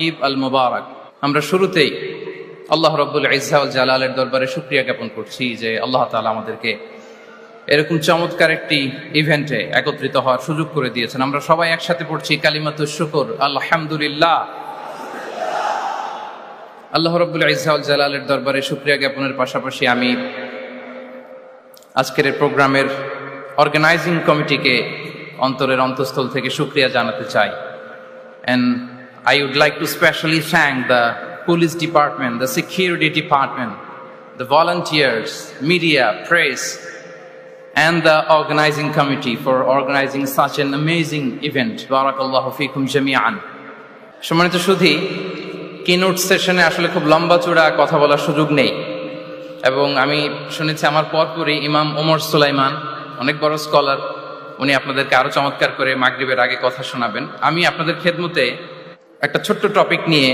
ঈদ আল মুবারক। আমরা শুরুতেই আল্লাহ রাব্বুল ইজ্জা ওয়াল জালালের দরবারে শুকরিয়া জ্ঞাপন করছি যে আল্লাহ তাআলা আমাদেরকে এরকম চমৎকার একটি ইভেন্টে একত্রিত হওয়ার সুযোগ করে দিয়েছেন। আমরা সবাই একসাথে পড়ছি কালিমাতুশ শুকর, আলহামদুলিল্লাহ। আল্লাহ রাব্বুল ইজ্জা ওয়াল জালালের দরবারে শুকরিয়া জ্ঞাপনের পাশাপাশি আমি আজকের এই প্রোগ্রামের অর্গানাইজিং কমিটিকে অন্তরের অন্তঃস্থল থেকে শুকরিয়া জানাতে চাই। And I would like to specially thank the police department, the security department, the volunteers, media, press, and the organizing committee for organizing such an amazing event. Barakallahu feekum jami'an. সম্মানিত সুধী, keynote সেশনে আসলে খুব লম্বা চূড়া কথা বলার সুযোগ নেই, এবং আমি শুনেছি আমার পরপরই ইমাম ওমর সুলাইমান, অনেক বড় স্কলার, উনি আপনাদেরকে আরো চমৎকার করে মাগরিবের আগে কথা শোনাবেন। আমি আপনাদের খেদমতে একটা ছোট্ট টপিক নিয়ে